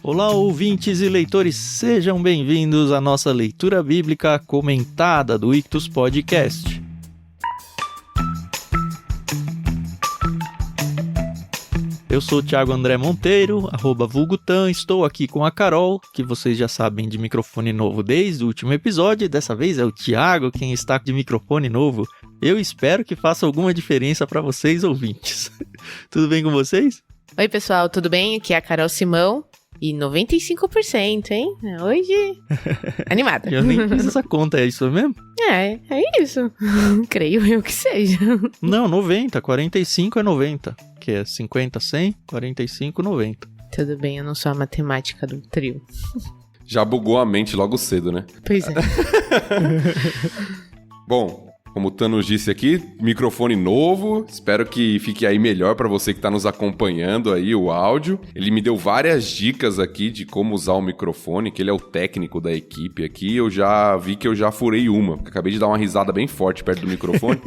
Olá, ouvintes e leitores, sejam bem-vindos à nossa leitura bíblica comentada do Ictus Podcast. Eu sou o Thiago André Monteiro, @vulgutan, estou aqui com a Carol, que vocês já sabem de microfone novo desde o último episódio, e dessa vez é o Thiago quem está de microfone novo. Eu espero que faça alguma diferença para vocês, ouvintes. Tudo bem com vocês? Oi, pessoal, tudo bem? Aqui é a Carol Simão. E 95%, hein? Hoje, animada. Eu nem fiz essa conta, é isso mesmo? É isso. Creio eu que seja. Não, 90, 45 é 90. Que é 50, 100, 45, 90. Tudo bem, eu não sou a matemática do trio. Já bugou a mente logo cedo, né? Pois é. Bom, como o Thanos disse aqui, microfone novo, espero que fique aí melhor para você que está nos acompanhando aí o áudio. Ele me deu várias dicas aqui de como usar o microfone, que ele é o técnico da equipe aqui. Eu já vi que eu já furei uma, acabei de dar uma risada bem forte perto do microfone.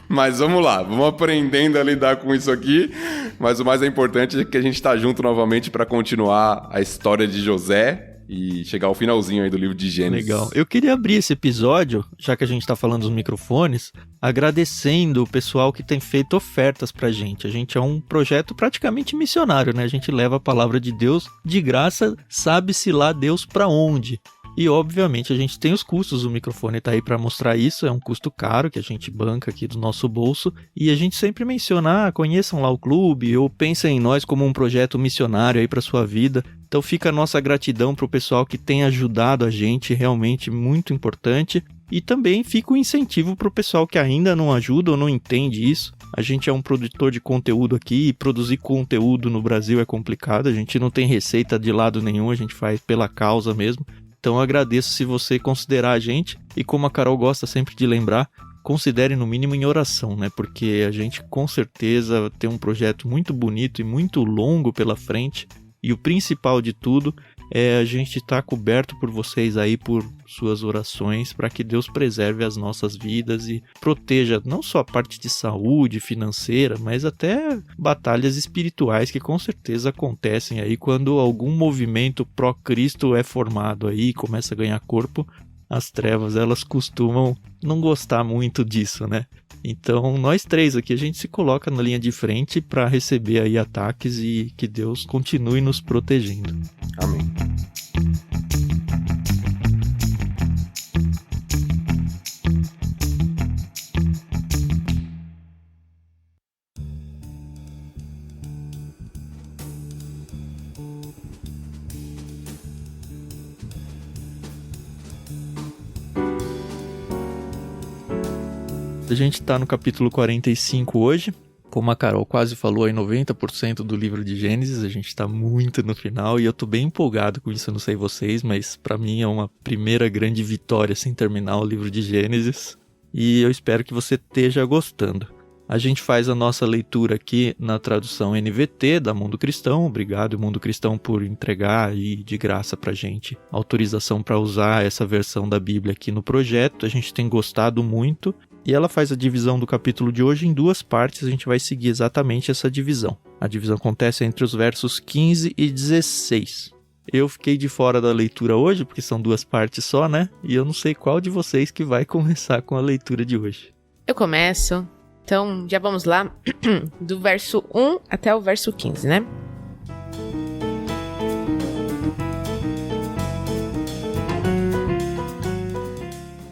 Mas vamos lá, vamos aprendendo a lidar com isso aqui. Mas o mais importante é que a gente está junto novamente para continuar a história de José e chegar ao finalzinho aí do livro de Gênesis. Legal. Eu queria abrir esse episódio, já que a gente tá falando dos microfones, agradecendo o pessoal que tem feito ofertas pra gente. A gente é um projeto praticamente missionário, né? A gente leva a palavra de Deus de graça, sabe-se lá Deus pra onde. E, obviamente, a gente tem os custos, o microfone tá aí para mostrar isso, é um custo caro que a gente banca aqui do nosso bolso, e a gente sempre menciona, conheçam lá o clube, ou pensem em nós como um projeto missionário aí para sua vida. Então fica a nossa gratidão pro pessoal que tem ajudado a gente, realmente muito importante. E também fica o incentivo pro pessoal que ainda não ajuda ou não entende isso. A gente é um produtor de conteúdo aqui, e produzir conteúdo no Brasil é complicado, a gente não tem receita de lado nenhum, a gente faz pela causa mesmo. Então eu agradeço se você considerar a gente, e como a Carol gosta sempre de lembrar, considere no mínimo em oração, né? Porque a gente com certeza tem um projeto muito bonito e muito longo pela frente, e o principal de tudo é a gente estar coberto por vocês aí, por suas orações, para que Deus preserve as nossas vidas e proteja não só a parte de saúde financeira, mas até batalhas espirituais que com certeza acontecem aí quando algum movimento pró-Cristo é formado aí e começa a ganhar corpo. As trevas, elas costumam não gostar muito disso, né? Então, nós três aqui, a gente se coloca na linha de frente para receber aí ataques e que Deus continue nos protegendo. Amém. A gente está no capítulo 45 hoje. Como a Carol quase falou, aí 90% do livro de Gênesis, a gente está muito no final e eu tô bem empolgado com isso, eu não sei vocês, mas para mim é uma primeira grande vitória assim terminar o livro de Gênesis, e eu espero que você esteja gostando. A gente faz a nossa leitura aqui na tradução NVT da Mundo Cristão. Obrigado, Mundo Cristão, por entregar aí de graça pra gente autorização para usar essa versão da Bíblia aqui no projeto. A gente tem gostado muito. E ela faz a divisão do capítulo de hoje em duas partes, a gente vai seguir exatamente essa divisão. A divisão acontece entre os versos 15 e 16. Eu fiquei de fora da leitura hoje, porque são duas partes só, né? E eu não sei qual de vocês que vai começar com a leitura de hoje. Eu começo. Então, já vamos lá. Do verso 1 até o verso 15, né?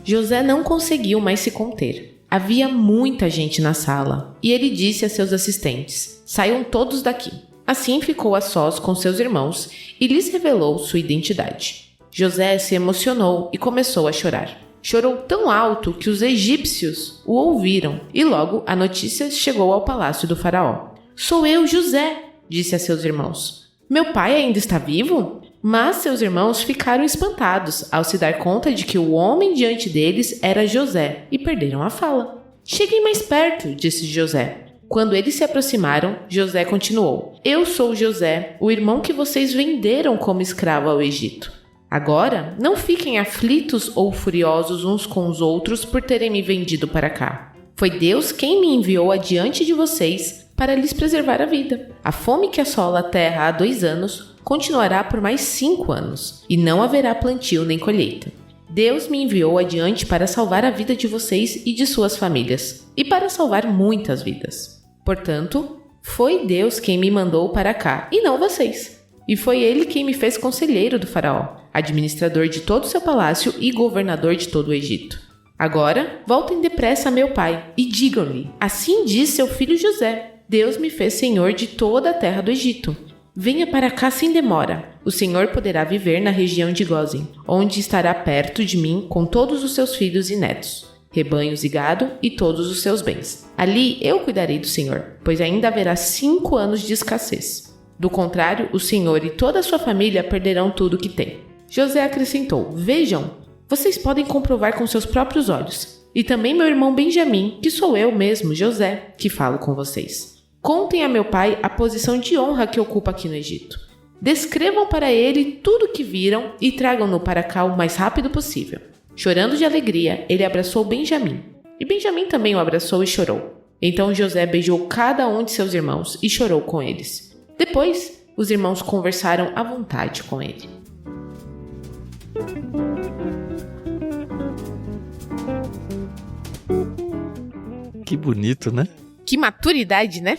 José não conseguiu mais se conter. Havia muita gente na sala, e ele disse a seus assistentes: "Saiam todos daqui." Assim ficou a sós com seus irmãos e lhes revelou sua identidade. José se emocionou e começou a chorar. Chorou tão alto que os egípcios o ouviram, e logo a notícia chegou ao palácio do faraó. "Sou eu, José", disse a seus irmãos. "Meu pai ainda está vivo?" Mas seus irmãos ficaram espantados ao se dar conta de que o homem diante deles era José e perderam a fala. "Cheguem mais perto", disse José. Quando eles se aproximaram, José continuou: "Eu sou José, o irmão que vocês venderam como escravo ao Egito. Agora, não fiquem aflitos ou furiosos uns com os outros por terem me vendido para cá. Foi Deus quem me enviou adiante de vocês para lhes preservar a vida. A fome que assola a terra há 2 anos continuará por mais 5 anos, e não haverá plantio nem colheita. Deus me enviou adiante para salvar a vida de vocês e de suas famílias, e para salvar muitas vidas. Portanto, foi Deus quem me mandou para cá, e não vocês. E foi Ele quem me fez conselheiro do faraó, administrador de todo o seu palácio e governador de todo o Egito. Agora, voltem depressa a meu pai, e digam-lhe, assim diz seu filho José, Deus me fez senhor de toda a terra do Egito. Venha para cá sem demora. O Senhor poderá viver na região de Gósen, onde estará perto de mim com todos os seus filhos e netos, rebanhos e gado e todos os seus bens. Ali eu cuidarei do Senhor, pois ainda haverá 5 anos de escassez. Do contrário, o Senhor e toda a sua família perderão tudo o que têm. José acrescentou, vejam, vocês podem comprovar com seus próprios olhos. E também meu irmão Benjamim, que sou eu mesmo, José, que falo com vocês. Contem a meu pai a posição de honra que ocupa aqui no Egito. Descrevam para ele tudo o que viram e tragam-no para cá o mais rápido possível. Chorando de alegria, ele abraçou Benjamim. E Benjamim também o abraçou e chorou. Então José beijou cada um de seus irmãos e chorou com eles. Depois, os irmãos conversaram à vontade com ele. Que bonito, né? Que maturidade, né?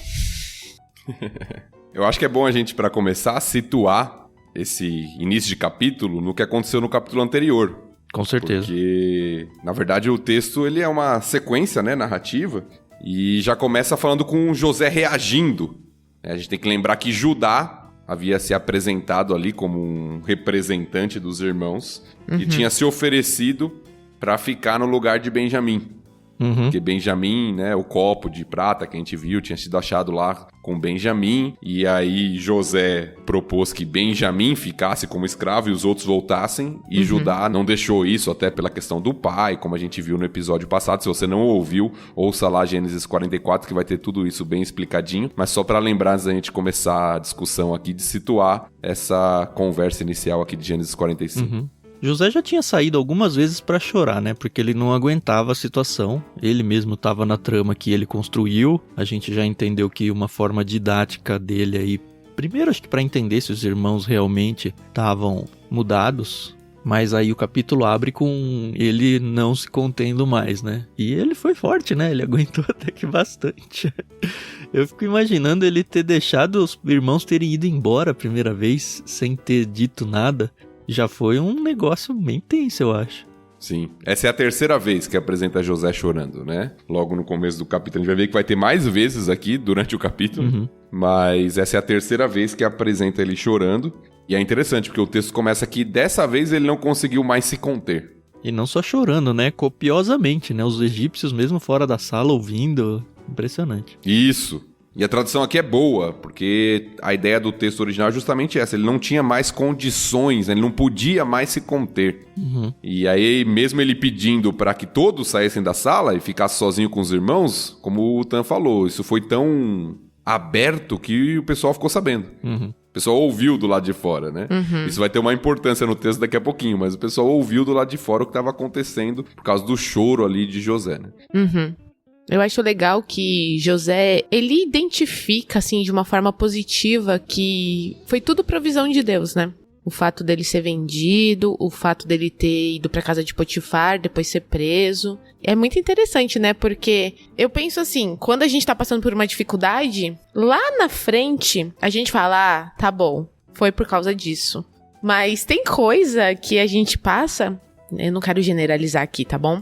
Eu acho que é bom a gente, para começar, situar esse início de capítulo no que aconteceu no capítulo anterior. Com certeza. Porque, na verdade, o texto ele é uma sequência, né, narrativa, e já começa falando com José reagindo. A gente tem que lembrar que Judá havia se apresentado ali como um representante dos irmãos e tinha se oferecido para ficar no lugar de Benjamim. Porque Benjamim, né, o copo de prata que a gente viu, tinha sido achado lá com Benjamim. E aí José propôs que Benjamim ficasse como escravo e os outros voltassem. E Judá não deixou isso, até pela questão do pai, como a gente viu no episódio passado. Se você não ouviu, ouça lá Gênesis 44, que vai ter tudo isso bem explicadinho. Mas só para lembrar, antes da gente começar a discussão aqui, de situar essa conversa inicial aqui de Gênesis 45. José já tinha saído algumas vezes pra chorar, né? Porque ele não aguentava a situação. Ele mesmo estava na trama que ele construiu. A gente já entendeu que uma forma didática dele aí... Primeiro, acho que pra entender se os irmãos realmente estavam mudados. Mas aí o capítulo abre com ele não se contendo mais, né? E ele foi forte, né? Ele aguentou até que bastante. Eu fico imaginando ele ter deixado os irmãos terem ido embora a primeira vez, sem ter dito nada. Já foi um negócio bem tenso, eu acho. Sim. Essa é a terceira vez que apresenta José chorando, né? Logo no começo do capítulo. A gente vai ver que vai ter mais vezes aqui durante o capítulo. Mas essa é a terceira vez que apresenta ele chorando. E é interessante, porque o texto começa aqui. Dessa vez ele não conseguiu mais se conter. E não só chorando, né? Copiosamente, né? Os egípcios mesmo fora da sala ouvindo. Impressionante. Isso. E a tradução aqui é boa, porque a ideia do texto original é justamente essa. Ele não tinha mais condições, né? Ele não podia mais se conter. E aí, mesmo ele pedindo para que todos saíssem da sala e ficasse sozinho com os irmãos, como o Tan falou, isso foi tão aberto que o pessoal ficou sabendo. O pessoal ouviu do lado de fora, né? Isso vai ter uma importância no texto daqui a pouquinho, mas o pessoal ouviu do lado de fora o que estava acontecendo por causa do choro ali de José, né? Eu acho legal que José, ele identifica, assim, de uma forma positiva que foi tudo provisão de Deus, né? O fato dele ser vendido, o fato dele ter ido pra casa de Potifar, depois ser preso. É muito interessante, né? Porque eu penso assim, quando a gente tá passando por uma dificuldade, lá na frente, a gente fala, tá bom, foi por causa disso. Mas tem coisa que a gente passa, eu não quero generalizar aqui, tá bom?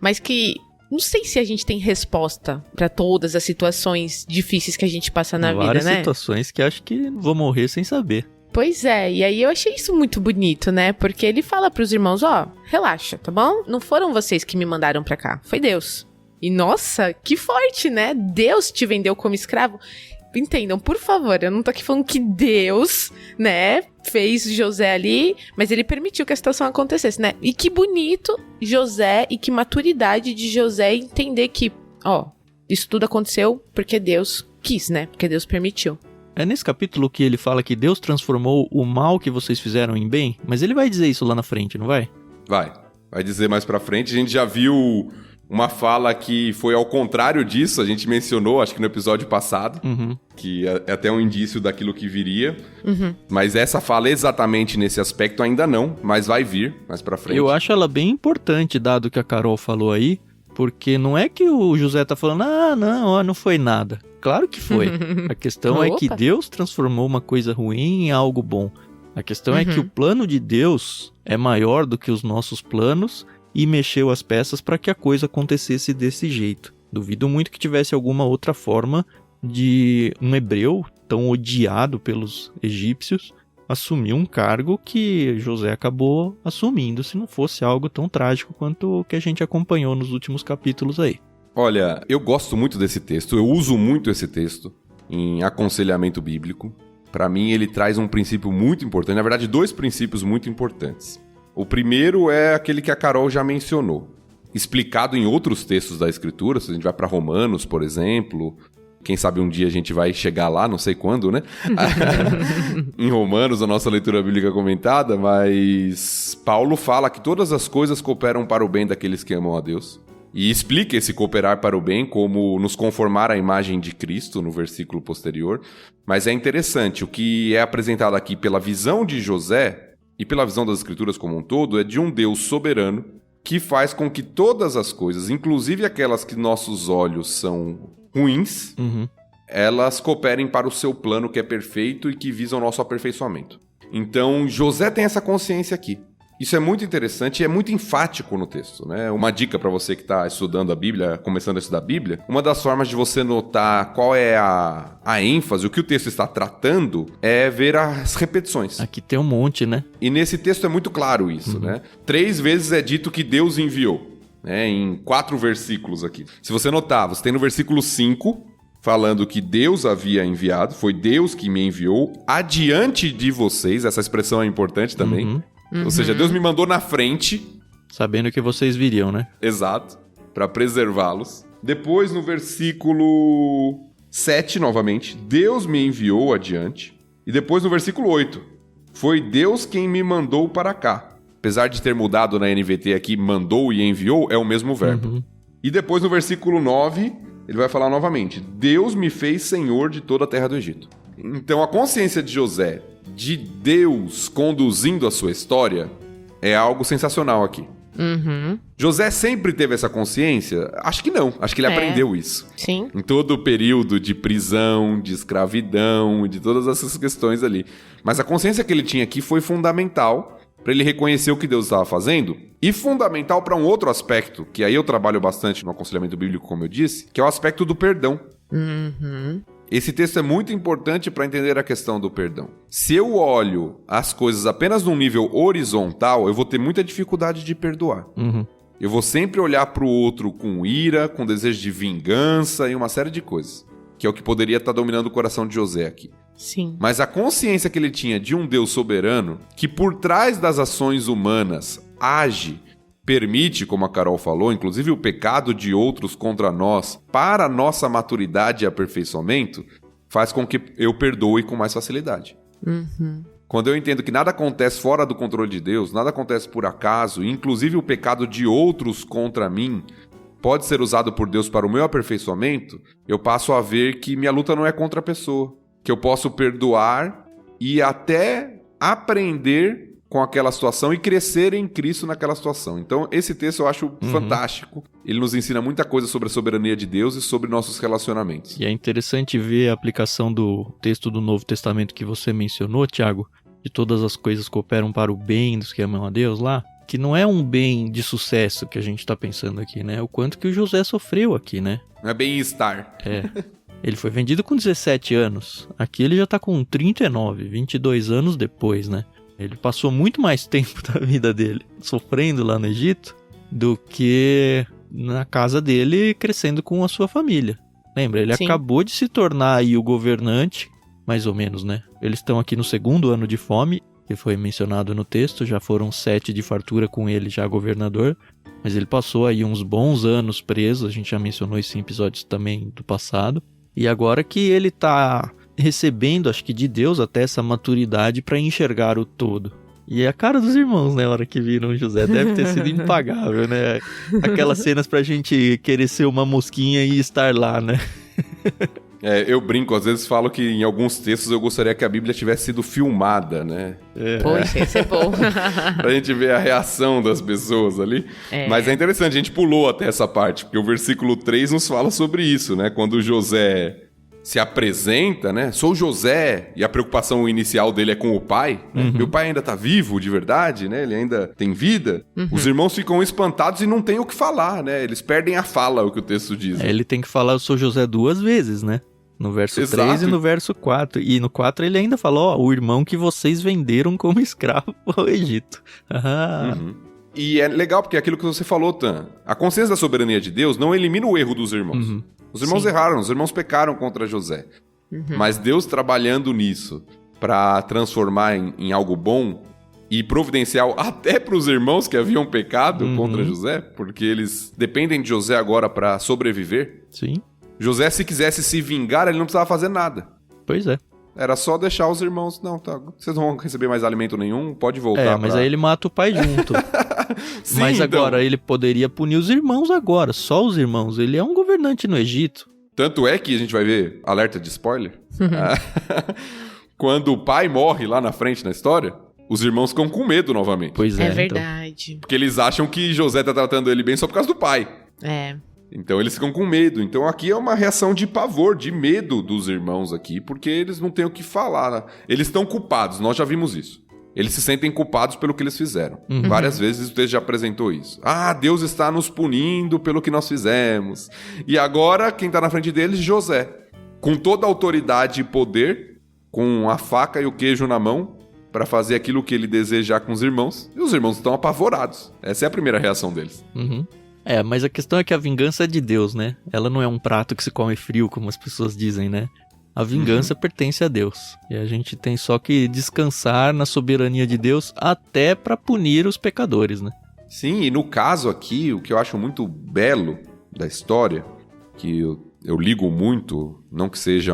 Mas que... Não sei se a gente tem resposta pra todas as situações difíceis que a gente passa na vida, né? Várias situações que acho que vou morrer sem saber. Pois é, e aí eu achei isso muito bonito, né? Porque ele fala pros irmãos, relaxa, tá bom? Não foram vocês que me mandaram pra cá, foi Deus. E nossa, que forte, né? Deus te vendeu como escravo. Entendam, por favor, eu não tô aqui falando que Deus, né, fez José ali, mas ele permitiu que a situação acontecesse, né? E que bonito José e que maturidade de José entender que, isso tudo aconteceu porque Deus quis, né? Porque Deus permitiu. É nesse capítulo que ele fala que Deus transformou o mal que vocês fizeram em bem, mas ele vai dizer isso lá na frente, não vai? Vai dizer mais pra frente. A gente já viu Uma fala que foi ao contrário disso, a gente mencionou, acho que no episódio passado, que é até um indício daquilo que viria. Mas essa fala exatamente nesse aspecto ainda não, mas vai vir mais pra frente. Eu acho ela bem importante, dado que a Carol falou aí, porque não é que o José tá falando, não foi nada. Claro que foi. A questão é que Deus transformou uma coisa ruim em algo bom. A questão é que o plano de Deus é maior do que os nossos planos e mexeu as peças para que a coisa acontecesse desse jeito. Duvido muito que tivesse alguma outra forma de um hebreu tão odiado pelos egípcios assumir um cargo que José acabou assumindo, se não fosse algo tão trágico quanto o que a gente acompanhou nos últimos capítulos aí. Olha, eu gosto muito desse texto, eu uso muito esse texto em aconselhamento bíblico. Para mim, ele traz um princípio muito importante, na verdade, 2 princípios muito importantes. O primeiro é aquele que a Carol já mencionou, explicado em outros textos da Escritura, se a gente vai para Romanos, por exemplo, quem sabe um dia a gente vai chegar lá, não sei quando, né? Em Romanos, a nossa leitura bíblica comentada, mas Paulo fala que todas as coisas cooperam para o bem daqueles que amam a Deus. E explica esse cooperar para o bem como nos conformar à imagem de Cristo, no versículo posterior. Mas é interessante, o que é apresentado aqui pela visão de José e pela visão das Escrituras como um todo, é de um Deus soberano que faz com que todas as coisas, inclusive aquelas que nossos olhos são ruins, elas cooperem para o seu plano que é perfeito e que visa o nosso aperfeiçoamento. Então, José tem essa consciência aqui. Isso é muito interessante e é muito enfático no texto, né? Uma dica para você que está estudando a Bíblia, começando a estudar a Bíblia, uma das formas de você notar qual é a ênfase, o que o texto está tratando, é ver as repetições. Aqui tem um monte, né? E nesse texto é muito claro isso, né? 3 vezes é dito que Deus enviou, né? Em 4 versículos aqui. Se você notar, você tem no versículo 5, falando que Deus havia enviado, foi Deus que me enviou adiante de vocês, essa expressão é importante também. Ou seja, Deus me mandou na frente. Sabendo que vocês viriam, né? Exato. Para preservá-los. Depois, no versículo 7, novamente, Deus me enviou adiante. E depois, no versículo 8, foi Deus quem me mandou para cá. Apesar de ter mudado na NVT aqui, mandou e enviou, é o mesmo verbo. E depois, no versículo 9, ele vai falar novamente, Deus me fez senhor de toda a terra do Egito. Então, a consciência de José de Deus conduzindo a sua história é algo sensacional aqui. José sempre teve essa consciência? Acho que não. Acho que ele aprendeu isso. Sim. Em todo o período de prisão, de escravidão, de todas essas questões ali. Mas a consciência que ele tinha aqui foi fundamental para ele reconhecer o que Deus estava fazendo e fundamental para um outro aspecto, que aí eu trabalho bastante no aconselhamento bíblico, como eu disse, que é o aspecto do perdão. Esse texto é muito importante para entender a questão do perdão. Se eu olho as coisas apenas num nível horizontal, eu vou ter muita dificuldade de perdoar. Eu vou sempre olhar para o outro com ira, com desejo de vingança e uma série de coisas, que é o que poderia estar dominando o coração de José aqui. Sim. Mas a consciência que ele tinha de um Deus soberano, que por trás das ações humanas age, permite, como a Carol falou, inclusive o pecado de outros contra nós, para a nossa maturidade e aperfeiçoamento, faz com que eu perdoe com mais facilidade. Quando eu entendo que nada acontece fora do controle de Deus, nada acontece por acaso, inclusive o pecado de outros contra mim pode ser usado por Deus para o meu aperfeiçoamento, eu passo a ver que minha luta não é contra a pessoa, que eu posso perdoar e até aprender com aquela situação e crescer em Cristo naquela situação. Então, esse texto eu acho fantástico. Ele nos ensina muita coisa sobre a soberania de Deus e sobre nossos relacionamentos. E é interessante ver a aplicação do texto do Novo Testamento que você mencionou, Tiago, de todas as coisas cooperam para o bem dos que amam a Deus lá, que não é um bem de sucesso que a gente está pensando aqui, né? O quanto que o José sofreu aqui, né? Não é bem-estar. Ele foi vendido com 17 anos. Aqui ele já tá com 39, 22 anos depois, né? Ele passou muito mais tempo da vida dele sofrendo lá no Egito do que na casa dele crescendo com a sua família. Lembra? Ele acabou de se tornar aí o governante, mais ou menos, né? Eles estão aqui no 2º ano de fome, que foi mencionado no texto, já foram 7 de fartura com ele já governador, mas ele passou aí uns bons anos preso, a gente já mencionou isso em episódios também do passado, e agora que ele tá recebendo, acho que de Deus até essa maturidade para enxergar o todo. E a cara dos irmãos, né, na hora que viram o José, deve ter sido impagável, né? Aquelas cenas pra gente querer ser uma mosquinha e estar lá, né? Eu brinco, às vezes falo que em alguns textos eu gostaria que a Bíblia tivesse sido filmada, né? Poxa, isso é bom. Pra gente ver a reação das pessoas ali. Mas é interessante, a gente pulou até essa parte, porque o versículo 3 nos fala sobre isso, né? Quando José se apresenta, né? Sou José, e a preocupação inicial dele é com o pai. Né? Meu pai ainda tá vivo, de verdade, né? Ele ainda tem vida. Os irmãos ficam espantados e não tem o que falar, né? Eles perdem a fala, o que o texto diz. Ele tem que falar eu sou José 2 vezes, né? No verso Exato. 3 e no verso 4. E no 4 ele ainda falou, o irmão que vocês venderam como escravo ao Egito. E é legal porque é aquilo que você falou, Tan. A consciência da soberania de Deus não elimina o erro dos irmãos. Os irmãos erraram, os irmãos pecaram contra José. Mas Deus trabalhando nisso para transformar em algo bom e providencial até para os irmãos que haviam pecado contra José, porque eles dependem de José agora para sobreviver. Sim. José, se quisesse se vingar, ele não precisava fazer nada. Pois é. Era só deixar os irmãos... Não, tá, vocês não vão receber mais alimento nenhum, pode voltar mas aí ele mata o pai junto. Sim, mas então. agora, ele poderia punir os irmãos agora, só os irmãos. Ele é um governante no Egito. Tanto é que a gente vai ver, alerta de spoiler, quando o pai morre lá na frente na história, os irmãos ficam com medo novamente. Pois é, verdade. Porque eles acham que José tá tratando ele bem só por causa do pai. Então eles ficam com medo. Então aqui é uma reação de pavor, de medo dos irmãos aqui, porque eles não têm o que falar. Né? Eles estão culpados, nós já vimos isso. Eles se sentem culpados pelo que eles fizeram. Várias vezes o texto já apresentou isso. Deus está nos punindo pelo que nós fizemos. E agora, quem está na frente deles? José. Com toda a autoridade e poder, com a faca e o queijo na mão, para fazer aquilo que ele desejar com os irmãos. E os irmãos estão apavorados. Essa é a primeira reação deles. Mas a questão é que a vingança é de Deus, né? Ela não é um prato que se come frio, como as pessoas dizem, né? A vingança pertence a Deus. E a gente tem só que descansar na soberania de Deus até para punir os pecadores, né? Sim, e no caso aqui, o que eu acho muito belo da história, que eu ligo muito, não que seja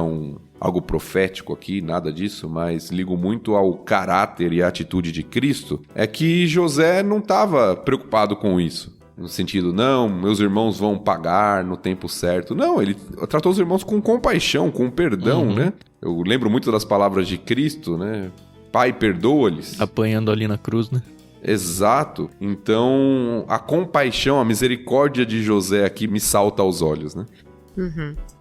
algo profético aqui, nada disso, mas ligo muito ao caráter e à atitude de Cristo, é que José não estava preocupado com isso. No sentido, não, meus irmãos vão pagar no tempo certo. Não, ele tratou os irmãos com compaixão, com perdão, né? Eu lembro muito das palavras de Cristo, né? Pai, perdoa-lhes. Apanhando ali na cruz, né? Exato. Então, a compaixão, a misericórdia de José aqui me salta aos olhos, né?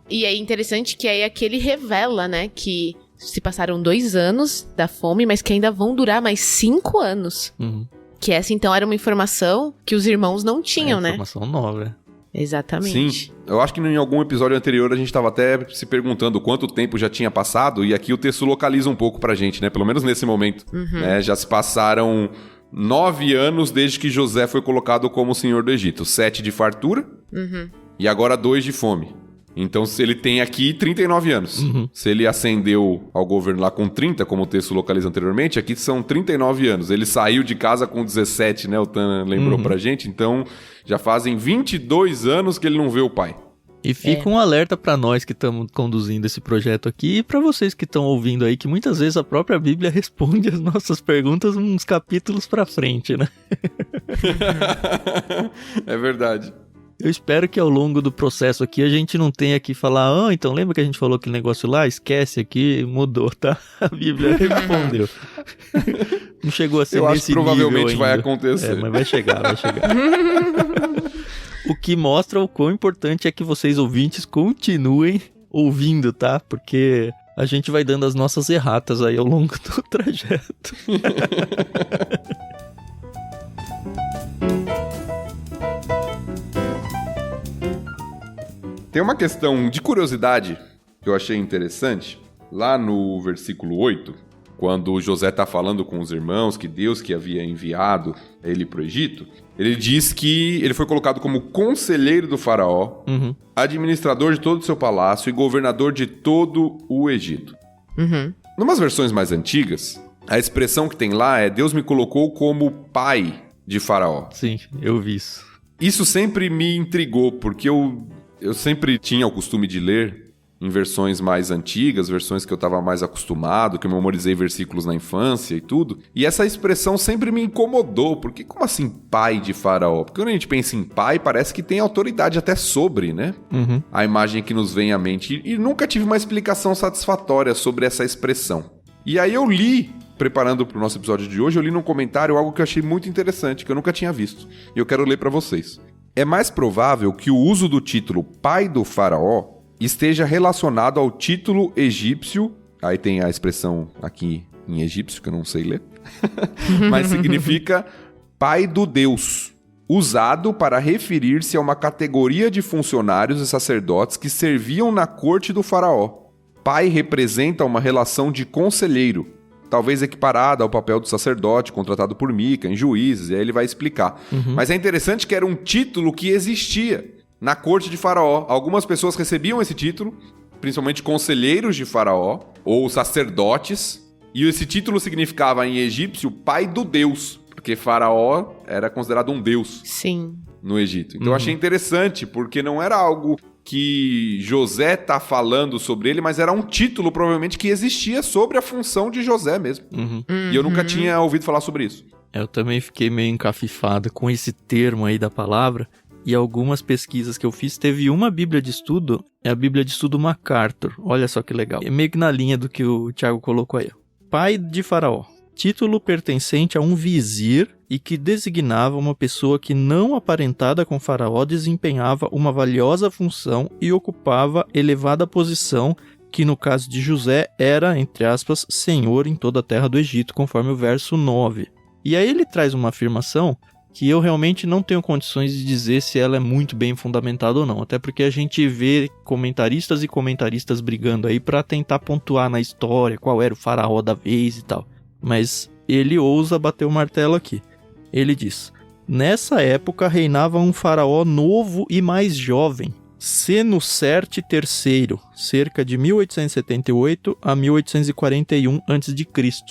E é interessante que aí aqui ele revela, né, que se passaram 2 anos da fome, mas que ainda vão durar mais 5 anos. Que essa, então, era uma informação que os irmãos não tinham, né? Informação nova. Exatamente. Sim. Eu acho que em algum episódio anterior a gente estava até se perguntando quanto tempo já tinha passado, e aqui o texto localiza um pouco pra gente, né? Pelo menos nesse momento. Né? Já se passaram 9 anos desde que José foi colocado como senhor do Egito. 7 de fartura e agora 2 de fome. Então, se ele tem aqui 39 anos. Se ele ascendeu ao governo lá com 30, como o texto localiza anteriormente, aqui são 39 anos. Ele saiu de casa com 17, né? O Tan lembrou pra gente. Então, já fazem 22 anos que ele não vê o pai. E fica um alerta pra nós que estamos conduzindo esse projeto aqui e pra vocês que estão ouvindo aí, que muitas vezes a própria Bíblia responde as nossas perguntas uns capítulos pra frente, né? É verdade. Eu espero que ao longo do processo aqui a gente não tenha que falar, então lembra que a gente falou aquele negócio lá? Esquece aqui, mudou, tá? A Bíblia respondeu. Não chegou a ser eu nesse acho que provavelmente nível vai ainda. acontecer. Mas vai chegar. O que mostra o quão importante é que vocês ouvintes continuem ouvindo, tá? Porque a gente vai dando as nossas erratas aí ao longo do trajeto. Tem uma questão de curiosidade que eu achei interessante. Lá no versículo 8, quando José está falando com os irmãos que Deus que havia enviado ele para o Egito, ele diz que ele foi colocado como conselheiro do faraó, administrador de todo o seu palácio e governador de todo o Egito. Numas versões mais antigas, a expressão que tem lá é Deus me colocou como pai de faraó. Sim, eu vi isso. Isso sempre me intrigou, porque eu sempre tinha o costume de ler em versões mais antigas, versões que eu estava mais acostumado, que eu memorizei versículos na infância e tudo. E essa expressão sempre me incomodou, porque como assim pai de Faraó? Porque quando a gente pensa em pai, parece que tem autoridade até sobre, né? A imagem que nos vem à mente. E nunca tive uma explicação satisfatória sobre essa expressão. E aí eu li, preparando para o nosso episódio de hoje, eu li num comentário algo que eu achei muito interessante, que eu nunca tinha visto. E eu quero ler para vocês. É mais provável que o uso do título pai do Faraó esteja relacionado ao título egípcio, aí tem a expressão aqui em egípcio, que eu não sei ler, mas significa pai do Deus, usado para referir-se a uma categoria de funcionários e sacerdotes que serviam na corte do faraó. Pai representa uma relação de conselheiro, talvez equiparada ao papel do sacerdote contratado por Mica em Juízes, e aí ele vai explicar. Mas é interessante que era um título que existia na corte de Faraó. Algumas pessoas recebiam esse título, principalmente conselheiros de Faraó, ou sacerdotes, e esse título significava em egípcio pai do Deus, porque Faraó era considerado um deus. Sim. No Egito. Então eu achei interessante, porque não era algo que José tá falando sobre ele, mas era um título provavelmente que existia sobre a função de José mesmo. E eu nunca tinha ouvido falar sobre isso. Eu também fiquei meio encafifado com esse termo aí da palavra. E algumas pesquisas que eu fiz, teve uma Bíblia de Estudo, é a Bíblia de Estudo MacArthur. Olha só que legal. É meio que na linha do que o Thiago colocou aí. Pai de Faraó. Título pertencente a um vizir e que designava uma pessoa que, não aparentada com Faraó, desempenhava uma valiosa função e ocupava elevada posição, que no caso de José era, entre aspas, senhor em toda a terra do Egito, conforme o verso 9. E aí ele traz uma afirmação que eu realmente não tenho condições de dizer se ela é muito bem fundamentada ou não. Até porque a gente vê comentaristas e comentaristas brigando aí para tentar pontuar na história qual era o faraó da vez e tal. Mas ele ousa bater o martelo aqui. Ele diz: nessa época reinava um faraó novo e mais jovem, Senusert III, cerca de 1878 a 1841 a.C.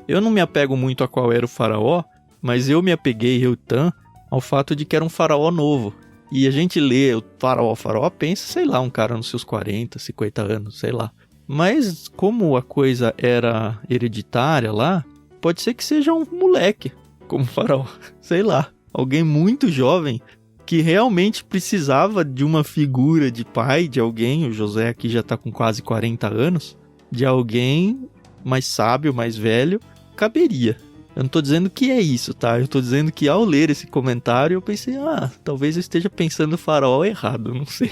Eu não me apego muito a qual era o faraó, mas eu me apeguei, Tan, ao fato de que era um faraó novo. E a gente lê o faraó, pensa, sei lá, um cara nos seus 40, 50 anos, sei lá. Mas como a coisa era hereditária lá, pode ser que seja um moleque como faraó, sei lá. Alguém muito jovem que realmente precisava de uma figura de pai, de alguém, o José aqui já tá com quase 40 anos, de alguém mais sábio, mais velho, caberia. Eu não tô dizendo que é isso, tá? Eu tô dizendo que ao ler esse comentário eu pensei, talvez eu esteja pensando o faraó errado, não sei.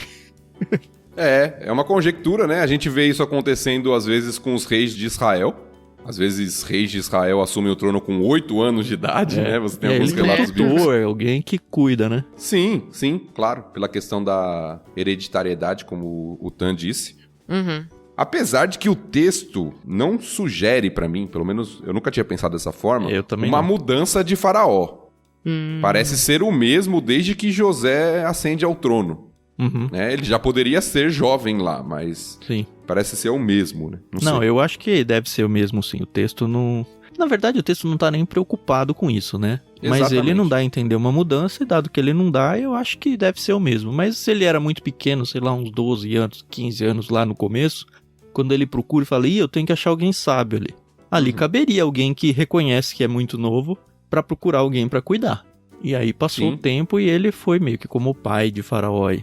É uma conjectura, né? A gente vê isso acontecendo às vezes com os reis de Israel. Às vezes reis de Israel assumem o trono com 8 anos de idade, né? Você tem alguns relatos bíblicos. É alguém que cuida, né? Sim, claro. Pela questão da hereditariedade, como o Tan disse. Apesar de que o texto não sugere pra mim, pelo menos eu nunca tinha pensado dessa forma, eu também uma não. mudança de faraó. Parece ser o mesmo desde que José ascende ao trono. Né? Ele já poderia ser jovem lá, mas sim, parece ser o mesmo, né? Não, sei. eu acho que deve ser o mesmo, sim. O texto não... Na verdade, o texto não tá nem preocupado com isso, né? Exatamente. Mas ele não dá a entender uma mudança, e dado que ele não dá, eu acho que deve ser o mesmo. Mas se ele era muito pequeno, sei lá, uns 12 anos, 15 anos lá no começo, quando ele procura e fala, eu tenho que achar alguém sábio ali. Ali caberia alguém que reconhece que é muito novo pra procurar alguém pra cuidar. E aí passou o tempo e ele foi meio que como o pai de Faraó aí.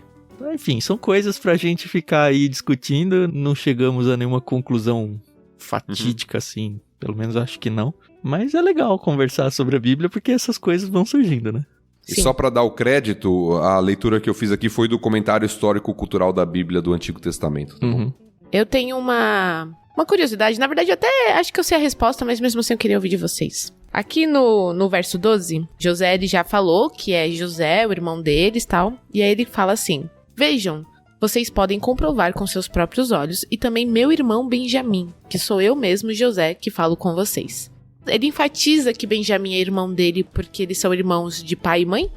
Enfim, são coisas pra gente ficar aí discutindo, não chegamos a nenhuma conclusão fatídica assim, pelo menos acho que não. Mas é legal conversar sobre a Bíblia porque essas coisas vão surgindo, né? E só pra dar o crédito, a leitura que eu fiz aqui foi do comentário histórico-cultural da Bíblia do Antigo Testamento. Tá bom? Eu tenho uma curiosidade, na verdade eu até acho que eu sei a resposta, mas mesmo assim eu queria ouvir de vocês. Aqui no verso 12, José ele já falou que é José, o irmão deles e tal, e aí ele fala assim: vejam, vocês podem comprovar com seus próprios olhos e também meu irmão Benjamim, que sou eu mesmo, José, que falo com vocês. Ele enfatiza que Benjamim é irmão dele porque eles são irmãos de pai e mãe?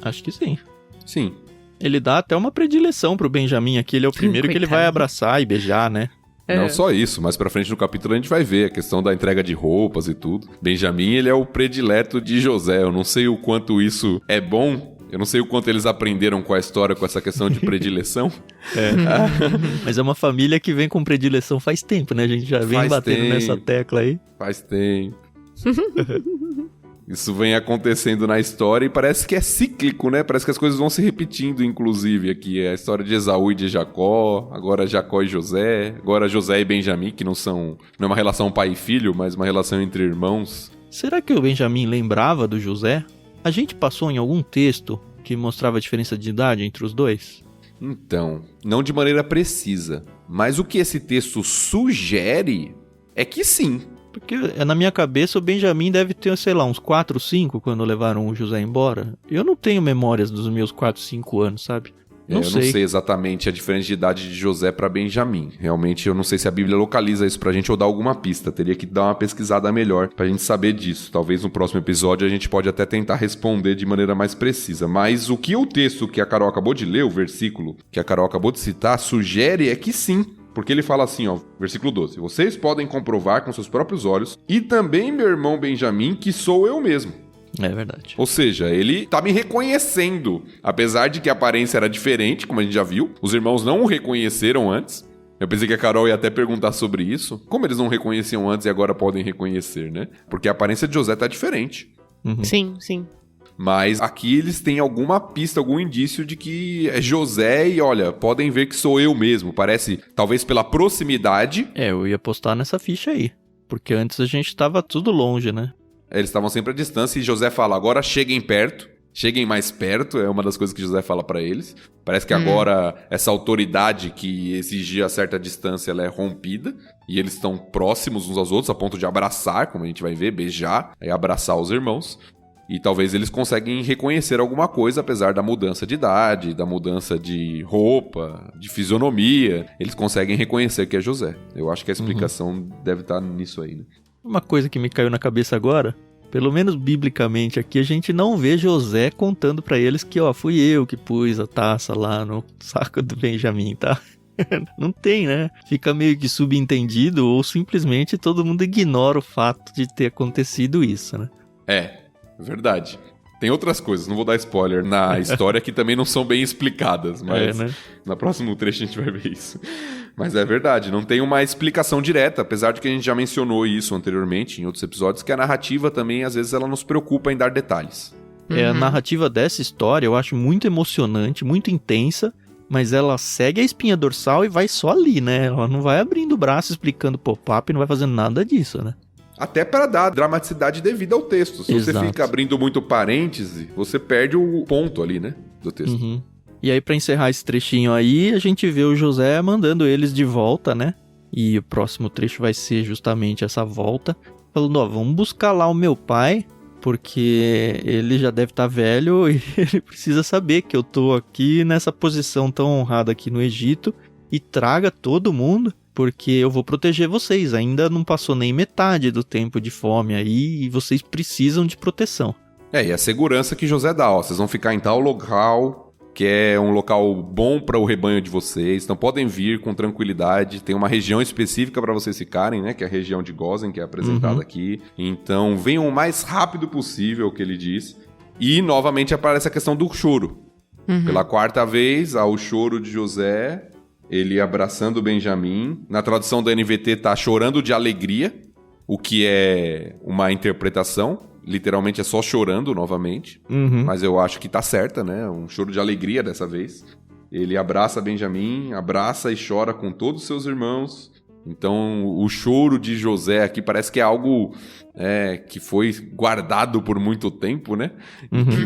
Acho que sim. Sim. Ele dá até uma predileção pro Benjamim aqui, ele é o primeiro que ele vai abraçar e beijar, né? Não só isso, mas pra frente no capítulo a gente vai ver a questão da entrega de roupas e tudo. Benjamim, ele é o predileto de José. Eu não sei o quanto isso é bom Eu não sei o quanto eles aprenderam com a história, com essa questão de predileção. Mas é uma família que vem com predileção faz tempo, né? A gente já vem batendo nessa tecla aí. Faz tempo. Isso vem acontecendo na história e parece que é cíclico, né? Parece que as coisas vão se repetindo, inclusive, aqui. É a história de Esaú e de Jacó, agora Jacó e José, agora José e Benjamim, que não é uma relação pai e filho, mas uma relação entre irmãos. Será que o Benjamim lembrava do José? A gente passou em algum texto que mostrava a diferença de idade entre os dois? Então, não de maneira precisa, mas o que esse texto sugere é que sim. Porque na minha cabeça o Benjamim deve ter, sei lá, uns 4, 5 quando levaram o José embora. Eu não tenho memórias dos meus 4, 5 anos, sabe? Eu não sei exatamente a diferença de idade de José para Benjamim. Realmente eu não sei se a Bíblia localiza isso pra gente ou dá alguma pista. Teria que dar uma pesquisada melhor pra gente saber disso. Talvez no próximo episódio a gente pode até tentar responder de maneira mais precisa. Mas o que o texto que a Carol acabou de ler, o versículo que a Carol acabou de citar, sugere é que sim. Porque ele fala assim, ó, versículo 12. Vocês podem comprovar com seus próprios olhos e também meu irmão Benjamim que sou eu mesmo. É verdade. Ou seja, ele tá me reconhecendo. Apesar de que a aparência era diferente, como a gente já viu. Os irmãos não o reconheceram antes. Eu pensei que a Carol ia até perguntar sobre isso. Como eles não reconheciam antes e agora podem reconhecer, né? Porque a aparência de José tá diferente. Uhum. Sim, sim. Mas aqui eles têm alguma pista, algum indício de que é José e, olha, podem ver que sou eu mesmo. Parece, talvez pela proximidade. Eu ia postar nessa ficha aí. Porque antes a gente tava tudo longe, né? Eles estavam sempre à distância e José fala, agora cheguem perto, cheguem mais perto, é uma das coisas que José fala pra eles. Parece que agora essa autoridade que exigia certa distância, ela é rompida e eles estão próximos uns aos outros a ponto de abraçar, como a gente vai ver, beijar, aí abraçar os irmãos. E talvez eles conseguem reconhecer alguma coisa, apesar da mudança de idade, da mudança de roupa, de fisionomia. Eles conseguem reconhecer que é José. Eu acho que a explicação deve estar nisso aí, né? Uma coisa que me caiu na cabeça agora, pelo menos biblicamente aqui, a gente não vê José contando pra eles que, ó, fui eu que pus a taça lá no saco do Benjamim, tá? Não tem, né? Fica meio que subentendido ou simplesmente todo mundo ignora o fato de ter acontecido isso, né? É verdade. Tem outras coisas, não vou dar spoiler na história que também não são bem explicadas, mas né? No próximo trecho a gente vai ver isso. Mas é verdade, não tem uma explicação direta, apesar de que a gente já mencionou isso anteriormente em outros episódios, que a narrativa também, às vezes, ela nos preocupa em dar detalhes. A narrativa dessa história eu acho muito emocionante, muito intensa, mas ela segue a espinha dorsal e vai só ali, né? Ela não vai abrindo o braço explicando pop-up e não vai fazendo nada disso, né? Até para dar dramaticidade devida ao texto. Se Exato. você fica abrindo muito parêntese, você perde o ponto ali, né, do texto. Uhum. E aí, pra encerrar esse trechinho aí, a gente vê o José mandando eles de volta, né? E o próximo trecho vai ser justamente essa volta. Falando, ó, vamos buscar lá o meu pai, porque ele já deve estar velho e ele precisa saber que eu tô aqui nessa posição tão honrada aqui no Egito. E traga todo mundo, porque eu vou proteger vocês. Ainda não passou nem metade do tempo de fome aí e vocês precisam de proteção. E a segurança que José dá, ó, vocês vão ficar em tal local, que é um local bom para o rebanho de vocês, então podem vir com tranquilidade, tem uma região específica para vocês ficarem, né, que é a região de Gósen, que é apresentada aqui, então venham o mais rápido possível, que ele diz, e novamente aparece a questão do choro. Pela quarta vez, há o choro de José, ele abraçando Benjamim, na tradução da NVT tá chorando de alegria, o que é uma interpretação, literalmente é só chorando novamente, mas eu acho que tá certa, né? Um choro de alegria dessa vez. Ele abraça Benjamim, abraça e chora com todos os seus irmãos. Então, o choro de José aqui parece que é algo que foi guardado por muito tempo, né? E que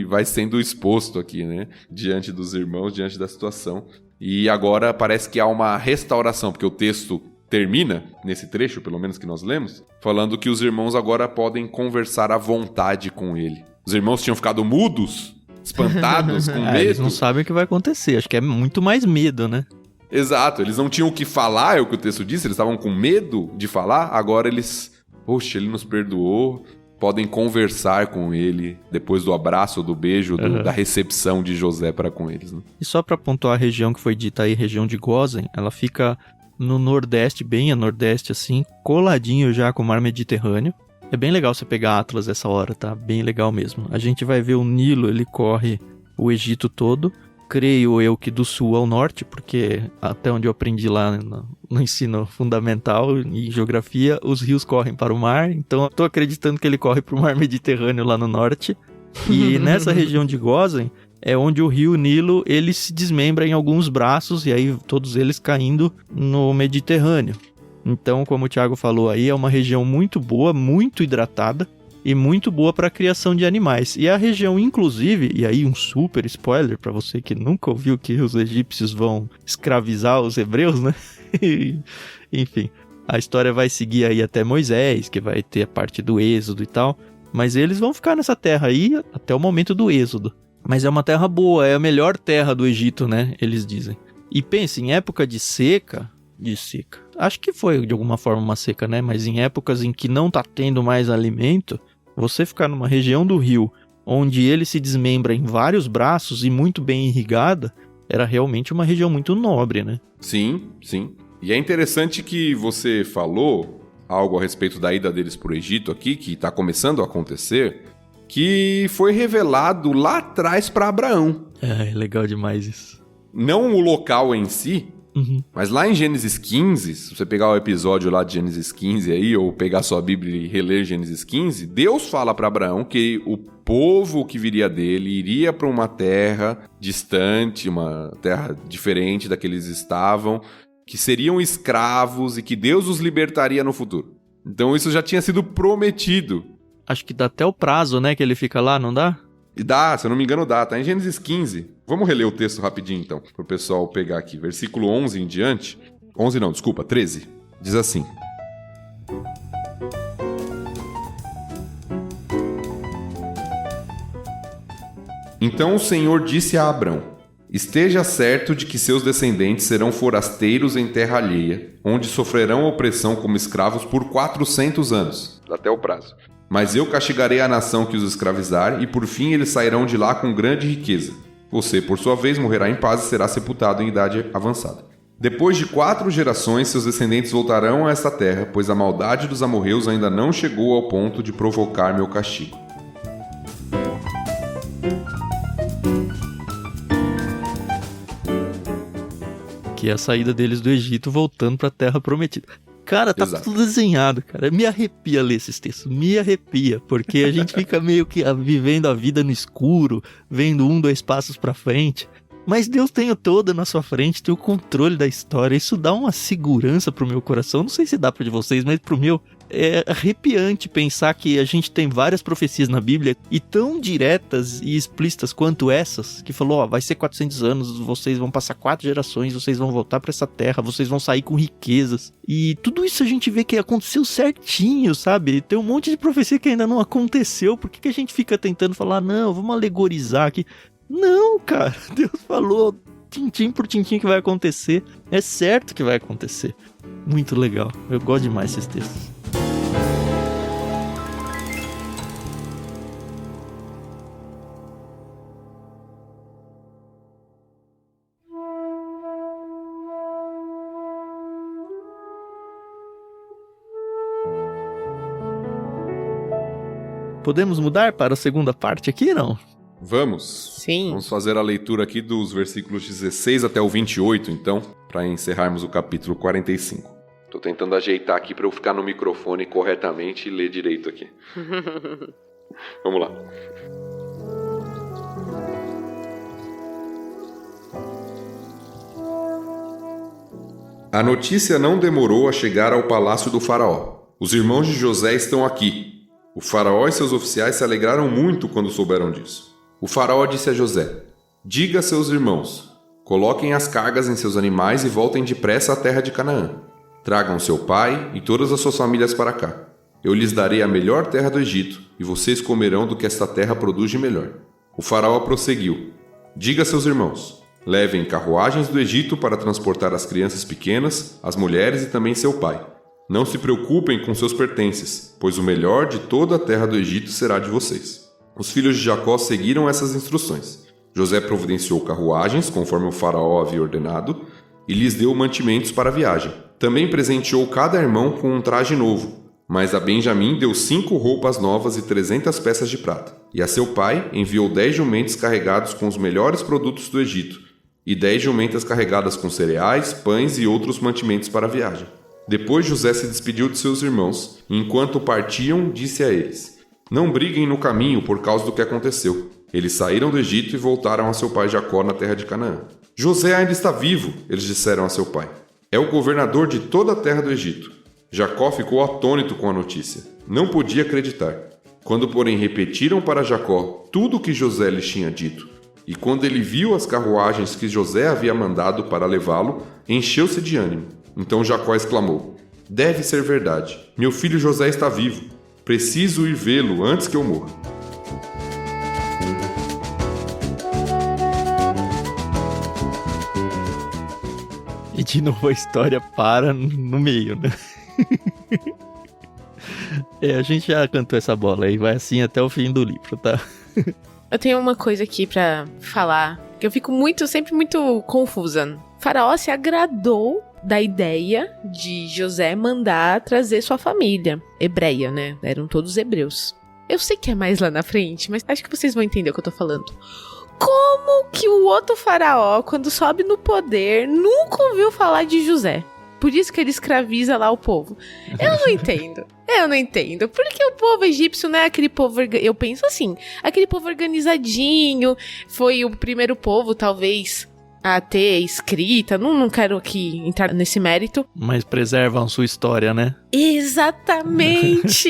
vai sendo exposto aqui, né? Diante dos irmãos, diante da situação. E agora parece que há uma restauração, porque o texto termina, nesse trecho, pelo menos que nós lemos, falando que os irmãos agora podem conversar à vontade com ele. Os irmãos tinham ficado mudos, espantados, com medo. Eles não sabem o que vai acontecer, acho que é muito mais medo, né? Exato, eles não tinham o que falar, é o que o texto disse, eles estavam com medo de falar, agora eles, poxa, ele nos perdoou, podem conversar com ele depois do abraço, do beijo, da recepção de José para com eles. Né? E só para pontuar a região que foi dita aí, região de Gósen, ela fica no nordeste, bem a nordeste assim, coladinho já com o mar Mediterrâneo. É bem legal você pegar Atlas essa hora, tá? Bem legal mesmo. A gente vai ver o Nilo, ele corre o Egito todo. Creio eu que do sul ao norte, porque até onde eu aprendi lá no ensino fundamental em geografia, os rios correm para o mar. Então eu tô acreditando que ele corre para o mar Mediterrâneo lá no norte. E nessa região de Gozen é onde o rio Nilo ele se desmembra em alguns braços e aí todos eles caindo no Mediterrâneo. Então, como o Thiago falou aí, é uma região muito boa, muito hidratada e muito boa para a criação de animais. E a região, inclusive, e aí um super spoiler para você que nunca ouviu que os egípcios vão escravizar os hebreus, né? Enfim, a história vai seguir aí até Moisés, que vai ter a parte do êxodo e tal. Mas eles vão ficar nessa terra aí até o momento do êxodo. Mas é uma terra boa, é a melhor terra do Egito, né? Eles dizem. E pense, em época de seca... Acho que foi de alguma forma uma seca, né? Mas em épocas em que não tá tendo mais alimento, você ficar numa região do rio onde ele se desmembra em vários braços e muito bem irrigada, era realmente uma região muito nobre, né? Sim, sim. E é interessante que você falou algo a respeito da ida deles pro Egito aqui, que tá começando a acontecer, que foi revelado lá atrás para Abraão. É legal demais isso. Não o local em si, Uhum. mas lá em Gênesis 15, se você pegar o episódio lá de Gênesis 15 aí, ou pegar sua Bíblia e reler Gênesis 15, Deus fala para Abraão que o povo que viria dele iria para uma terra distante, uma terra diferente da que eles estavam, que seriam escravos e que Deus os libertaria no futuro. Então isso já tinha sido prometido. Acho que dá até o prazo, né, que ele fica lá, não dá? E dá, se eu não me engano dá, tá em Gênesis 15. Vamos reler o texto rapidinho então, pro pessoal pegar aqui. Versículo 11 em diante. 11 não, desculpa, 13. Diz assim: Então o Senhor disse a Abrão: Esteja certo de que seus descendentes serão forasteiros em terra alheia, onde sofrerão opressão como escravos por 400 anos, até o prazo. Mas eu castigarei a nação que os escravizar, e por fim eles sairão de lá com grande riqueza. Você, por sua vez, morrerá em paz e será sepultado em idade avançada. Depois de 4 gerações, seus descendentes voltarão a esta terra, pois a maldade dos amorreus ainda não chegou ao ponto de provocar meu castigo. Que é a saída deles do Egito voltando pra Terra Prometida. Cara, tá Exato. tudo desenhado, cara. Me arrepia ler esses textos, me arrepia, porque a gente fica meio que vivendo a vida no escuro, vendo 2 passos pra frente. Mas Deus tem o todo na sua frente, tem o controle da história. Isso dá uma segurança pro meu coração. Não sei se dá pra de vocês, mas pro meu é arrepiante pensar que a gente tem várias profecias na Bíblia e tão diretas e explícitas quanto essas, que falou, ó, vai ser 400 anos, vocês vão passar 4 gerações, vocês vão voltar pra essa terra, vocês vão sair com riquezas. E tudo isso a gente vê que aconteceu certinho, sabe? Tem um monte de profecia que ainda não aconteceu. Por que a gente fica tentando falar, não, vamos alegorizar aqui? Não, cara, Deus falou tintim por tintim que vai acontecer. É certo que vai acontecer. Muito legal, eu gosto demais desses textos. Podemos mudar para a segunda parte aqui, não? Vamos. Sim. Vamos fazer a leitura aqui dos versículos 16 até o 28, então, para encerrarmos o capítulo 45. Tô tentando ajeitar aqui para eu ficar no microfone corretamente e ler direito aqui. Vamos lá. A notícia não demorou a chegar ao palácio do faraó. Os irmãos de José estão aqui. O faraó e seus oficiais se alegraram muito quando souberam disso. O faraó disse a José: Diga a seus irmãos, coloquem as cargas em seus animais e voltem depressa à terra de Canaã. Tragam seu pai e todas as suas famílias para cá. Eu lhes darei a melhor terra do Egito, e vocês comerão do que esta terra produz de melhor. O faraó prosseguiu: Diga a seus irmãos, levem carruagens do Egito para transportar as crianças pequenas, as mulheres e também seu pai. Não se preocupem com seus pertences, pois o melhor de toda a terra do Egito será de vocês. Os filhos de Jacó seguiram essas instruções. José providenciou carruagens, conforme o faraó havia ordenado, e lhes deu mantimentos para a viagem. Também presenteou cada irmão com um traje novo, Mas a Benjamim deu 5 roupas novas e 300 peças de prata. E a seu pai enviou 10 jumentos carregados com os melhores produtos do Egito, e 10 jumentas carregadas com cereais, pães e outros mantimentos para a viagem. Depois José se despediu de seus irmãos, e enquanto partiam, disse a eles: Não briguem no caminho por causa do que aconteceu. Eles saíram do Egito e voltaram a seu pai Jacó na terra de Canaã. José ainda está vivo, eles disseram a seu pai. É o governador de toda a terra do Egito. Jacó ficou atônito com a notícia. Não podia acreditar. Quando, porém, repetiram para Jacó tudo o que José lhes tinha dito, e quando ele viu as carruagens que José havia mandado para levá-lo, encheu-se de ânimo. Então Jacó exclamou: Deve ser verdade. Meu filho José está vivo. Preciso ir vê-lo antes que eu morra. E de novo a história para no meio, né? A gente já cantou essa bola aí, vai assim até o fim do livro, tá? Eu tenho uma coisa aqui pra falar, que eu fico sempre muito confusa. Faraó se agradou da ideia de José mandar trazer sua família hebreia, né? Eram todos hebreus. Eu sei que é mais lá na frente, mas acho que vocês vão entender o que eu tô falando. Como que o outro faraó, quando sobe no poder, nunca ouviu falar de José? Por isso que ele escraviza lá o povo. Eu não entendo. Porque o povo egípcio não é aquele povo... Eu penso assim, aquele povo organizadinho, foi o primeiro povo, talvez, a ter escrita. Não quero aqui entrar nesse mérito. Mas preservam sua história, né? Exatamente!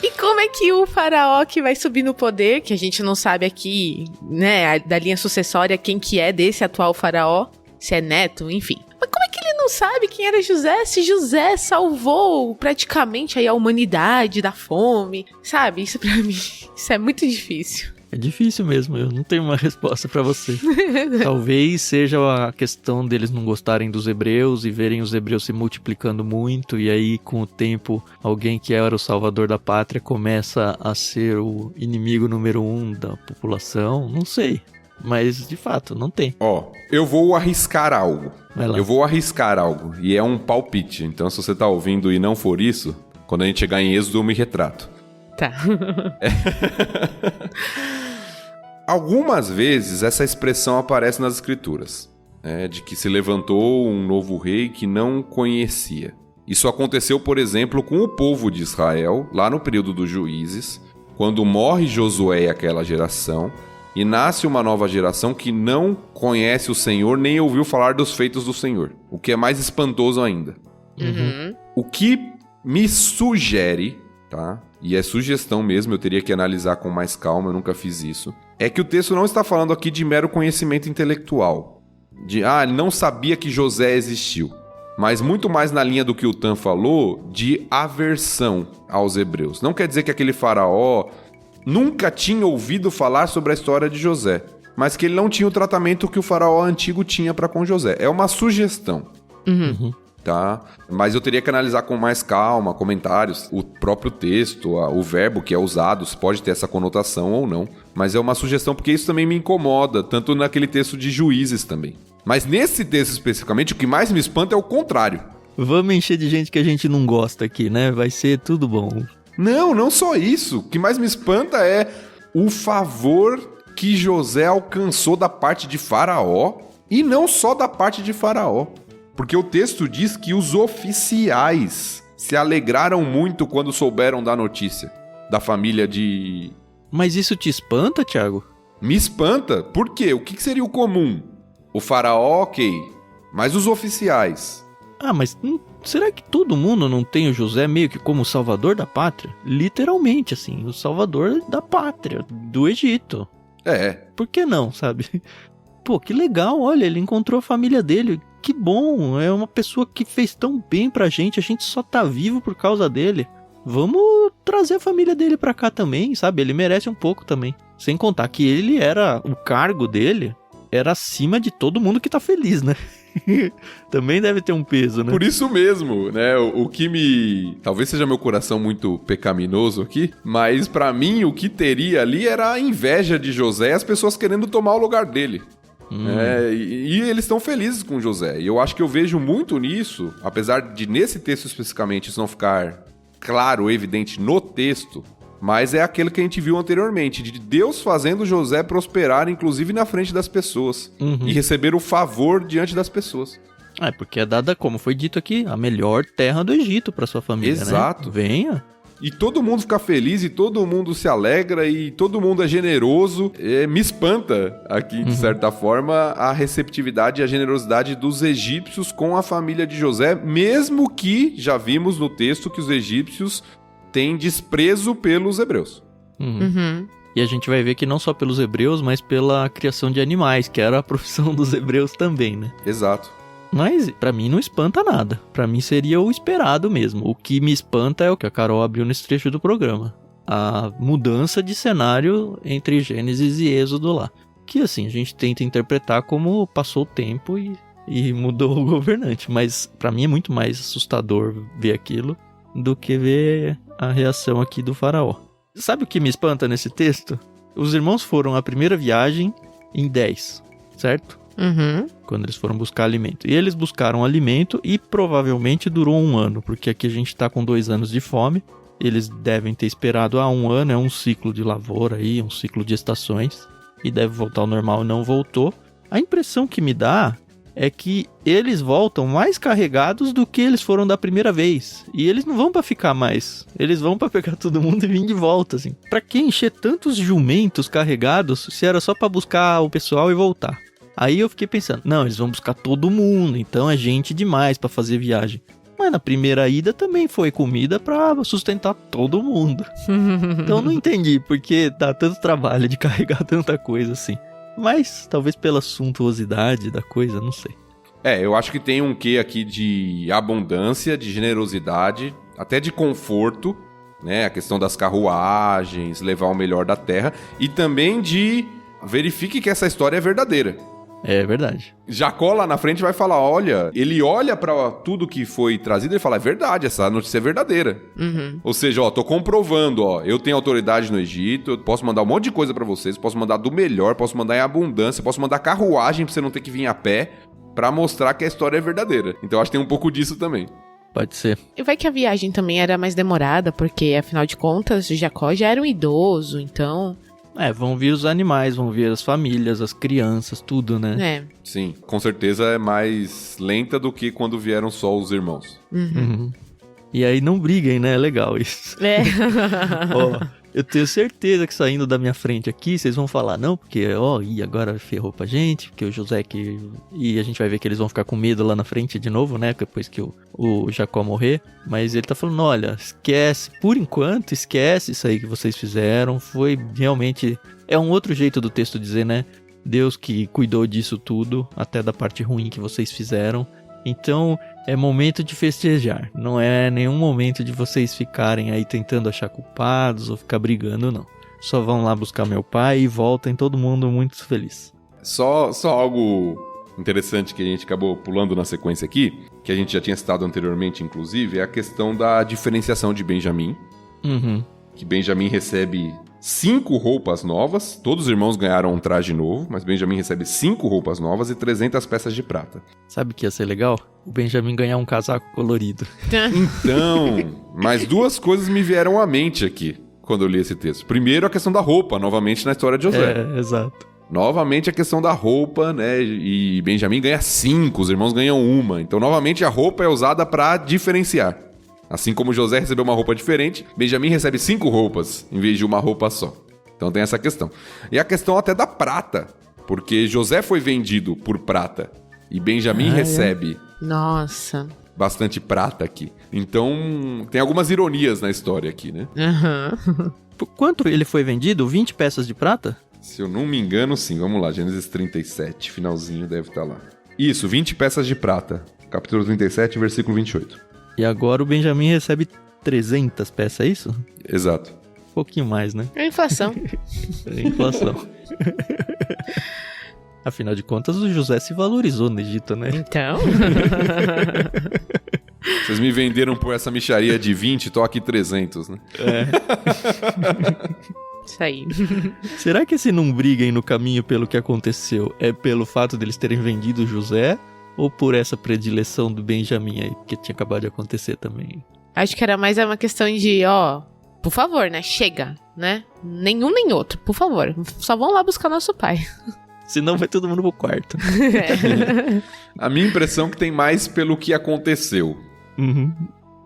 E como é que o faraó que vai subir no poder, que a gente não sabe aqui, né, da linha sucessória, quem que é desse atual faraó, se é neto, enfim. Mas como é que ele não sabe quem era José, se José salvou praticamente aí a humanidade da fome, sabe? Isso pra mim, isso é muito difícil. É difícil mesmo, eu não tenho uma resposta pra você. Talvez seja a questão deles não gostarem dos hebreus e verem os hebreus se multiplicando muito, e aí com o tempo alguém que era o salvador da pátria começa a ser o inimigo número 1 da população, não sei. Mas de fato, não tem. Eu vou arriscar algo. Vai lá. E é um palpite, então se você tá ouvindo e não for isso, quando a gente chegar em Êxodo eu me retrato. Tá. Algumas vezes essa expressão aparece nas escrituras, de que se levantou um novo rei que não conhecia. Isso aconteceu, por exemplo, com o povo de Israel, lá no período dos juízes, quando morre Josué e aquela geração, e nasce uma nova geração que não conhece o Senhor nem ouviu falar dos feitos do Senhor, o que é mais espantoso ainda. Uhum. O que me sugere, tá? E é sugestão mesmo, eu teria que analisar com mais calma, eu nunca fiz isso, é que o texto não está falando aqui de mero conhecimento intelectual, ele não sabia que José existiu, mas muito mais na linha do que o Tan falou, de aversão aos hebreus. Não quer dizer que aquele faraó nunca tinha ouvido falar sobre a história de José, mas que ele não tinha o tratamento que o faraó antigo tinha para com José. É uma sugestão. Uhum. Tá? Mas eu teria que analisar com mais calma, comentários, o próprio texto, o verbo que é usado, pode ter essa conotação ou não. Mas é uma sugestão porque isso também me incomoda, tanto naquele texto de Juízes também. Mas nesse texto especificamente, o que mais me espanta é o contrário. Vamos encher de gente que a gente não gosta aqui, né? Vai ser tudo bom. Não só isso. O que mais me espanta é o favor que José alcançou da parte de Faraó, e não só da parte de Faraó. Porque o texto diz que os oficiais se alegraram muito quando souberam da notícia da família de... Mas isso te espanta, Thiago? Me espanta. Por quê? O que seria o comum? O faraó, ok. Mas os oficiais? Mas será que todo mundo não tem o José meio que como o salvador da pátria? Literalmente, assim, o salvador da pátria, do Egito. Por que não, sabe? Pô, que legal, olha, ele encontrou a família dele. Que bom, é uma pessoa que fez tão bem pra gente, a gente só tá vivo por causa dele. Vamos trazer a família dele pra cá também, sabe? Ele merece um pouco também. Sem contar que o cargo dele era acima de todo mundo que tá feliz, né? Também deve ter um peso, né? Por isso mesmo, né? O que me... Talvez seja meu coração muito pecaminoso aqui, mas pra mim o que teria ali era a inveja de José e as pessoas querendo tomar o lugar dele. E eles estão felizes com José. E eu acho que eu vejo muito nisso, apesar de nesse texto especificamente isso não ficar claro, evidente no texto, mas é aquele que a gente viu anteriormente, de Deus fazendo José prosperar, inclusive na frente das pessoas, e receber o favor diante das pessoas. Porque é dada, como foi dito aqui, a melhor terra do Egito para sua família, Exato. Né? Venha. E todo mundo fica feliz, e todo mundo se alegra, e todo mundo é generoso. Me espanta aqui, de certa forma, a receptividade e a generosidade dos egípcios com a família de José, mesmo que, já vimos no texto, que os egípcios têm desprezo pelos hebreus. E a gente vai ver que não só pelos hebreus, mas pela criação de animais, que era a profissão dos hebreus também, né? Exato. Mas, pra mim, não espanta nada. Pra mim, seria o esperado mesmo. O que me espanta é o que a Carol abriu nesse trecho do programa. A mudança de cenário entre Gênesis e Êxodo lá. Que, assim, a gente tenta interpretar como passou o tempo e mudou o governante. Mas, pra mim, é muito mais assustador ver aquilo do que ver a reação aqui do faraó. Sabe o que me espanta nesse texto? Os irmãos foram à primeira viagem em 10, certo? Quando eles foram buscar alimento. E eles buscaram alimento e provavelmente durou 1 ano, porque aqui a gente tá com 2 anos de fome. Eles devem ter esperado 1 ano, é um ciclo de lavoura aí, um ciclo de estações, e deve voltar ao normal, não voltou. A impressão que me dá é que eles voltam mais carregados do que eles foram da primeira vez. E eles não vão pra ficar mais. Eles vão pra pegar todo mundo e vir de volta, assim. Pra que encher tantos jumentos carregados se era só pra buscar o pessoal e voltar? Aí eu fiquei pensando, não, eles vão buscar todo mundo, então é gente demais pra fazer viagem. Mas na primeira ida também foi comida pra sustentar todo mundo. Então eu não entendi porque dá tanto trabalho de carregar tanta coisa assim. Mas talvez pela suntuosidade da coisa, não sei. Eu acho que tem um quê aqui de abundância, de generosidade, até de conforto, né? A questão das carruagens, levar o melhor da terra, e também de verifique que essa história é verdadeira. É verdade. Jacó lá na frente vai falar, ele olha pra tudo que foi trazido e fala, é verdade, essa notícia é verdadeira. Ou seja, tô comprovando, eu tenho autoridade no Egito, eu posso mandar um monte de coisa pra vocês, posso mandar do melhor, posso mandar em abundância, posso mandar carruagem pra você não ter que vir a pé, pra mostrar que a história é verdadeira. Então acho que tem um pouco disso também. Pode ser. E vai que a viagem também era mais demorada, porque afinal de contas, Jacó já era um idoso, então... Vão vir os animais, vão vir as famílias, as crianças, tudo, né? Sim, com certeza é mais lenta do que quando vieram só os irmãos. E aí não briguem, né? É legal isso. Eu tenho certeza que saindo da minha frente aqui, vocês vão falar, não, porque, e agora ferrou pra gente, porque o José que... E a gente vai ver que eles vão ficar com medo lá na frente de novo, né? Depois que o Jacó morrer. Mas ele tá falando, olha, esquece, por enquanto, esquece isso aí que vocês fizeram. Foi realmente... É um outro jeito do texto dizer, né? Deus que cuidou disso tudo, até da parte ruim que vocês fizeram. Então, é momento de festejar. Não é nenhum momento de vocês ficarem aí tentando achar culpados ou ficar brigando, não. Só vão lá buscar meu pai e voltem todo mundo muito feliz. Só algo interessante que a gente acabou pulando na sequência aqui, que a gente já tinha citado anteriormente, inclusive, é a questão da diferenciação de Benjamim. Que Benjamim recebe 5 roupas novas, todos os irmãos ganharam um traje novo, mas Benjamim recebe 5 roupas novas e 300 peças de prata. Sabe o que ia ser legal? O Benjamim ganhar um casaco colorido. Então, mas 2 coisas me vieram à mente aqui, quando eu li esse texto. Primeiro, a questão da roupa, novamente na história de José. Exato. Novamente a questão da roupa, né, e Benjamim ganha 5, os irmãos ganham 1. Então, novamente, a roupa é usada para diferenciar. Assim como José recebeu uma roupa diferente, Benjamim recebe 5 roupas, em vez de uma roupa só. Então tem essa questão. E a questão até da prata, porque José foi vendido por prata, e Benjamim recebe bastante prata aqui. Então tem algumas ironias na história aqui, né? Por quanto ele foi vendido? 20 peças de prata? Se eu não me engano, sim. Vamos lá, Gênesis 37, finalzinho deve estar lá. Isso, 20 peças de prata. Capítulo 37, versículo 28. E agora o Benjamim recebe 300 peças, é isso? Exato. Um pouquinho mais, né? É inflação. Afinal de contas, o José se valorizou no Egito, né? Então... Vocês me venderam por essa mixaria de 20, tô aqui 300, né? Isso aí. Será que esse não briguem no caminho pelo que aconteceu é pelo fato deles terem vendido José? Ou por essa predileção do Benjamim aí, que tinha acabado de acontecer também? Acho que era mais uma questão de, por favor, né? Chega, né? Nenhum nem outro, por favor. Só vão lá buscar nosso pai. Senão vai todo mundo pro quarto. A minha impressão é que tem mais pelo que aconteceu. Uhum.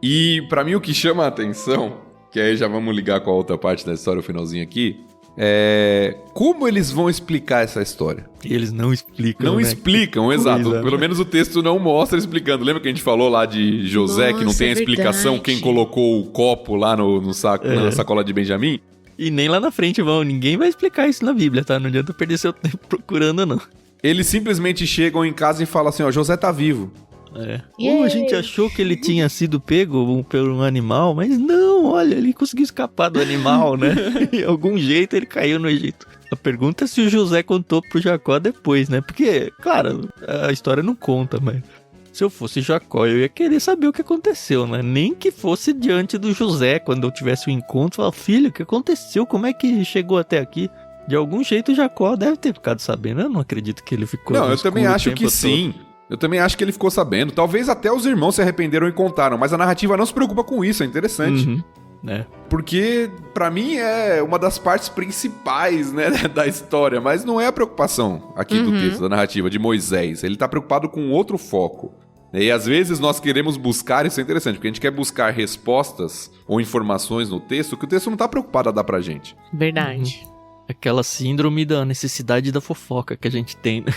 E pra mim o que chama a atenção, que aí já vamos ligar com a outra parte da história, o finalzinho aqui, é como eles vão explicar essa história. E eles não explicam, Não né? explicam, exato. coisa, Pelo menos o texto não mostra explicando. Lembra que a gente falou lá de José, que não Nossa, tem a é explicação verdade. quem colocou o copo lá no saco, na sacola de Benjamim? E nem lá na frente vão. Ninguém vai explicar isso na Bíblia, tá? Não adianta perder seu tempo procurando, não. Eles simplesmente chegam em casa e falam assim, ó, José tá vivo. É. Yay! A gente achou que ele tinha sido pego por um animal, mas não, olha, ele conseguiu escapar do animal, né? De algum jeito ele caiu no Egito. A pergunta é se o José contou pro Jacó depois, né? Porque, claro, a história não conta, mas se eu fosse Jacó, eu ia querer saber o que aconteceu, né? Nem que fosse diante do José, quando eu tivesse o encontro, falar, filho, o que aconteceu? Como é que chegou até aqui? De algum jeito o Jacó deve ter ficado sabendo. Eu não acredito que ele ficou Não, no eu também escuro o acho tempo que todo. sim. Eu também acho que ele ficou sabendo. Talvez até os irmãos se arrependeram e contaram, mas a narrativa não se preocupa com isso, é interessante. Uhum. É. Porque, pra mim, é uma das partes principais, né, da história, mas não é a preocupação aqui do texto, da narrativa de Moisés. Ele tá preocupado com outro foco. E às vezes nós queremos buscar, isso é interessante, porque a gente quer buscar respostas ou informações no texto que o texto não tá preocupado a dar pra gente. Verdade. Aquela síndrome da necessidade da fofoca que a gente tem, né?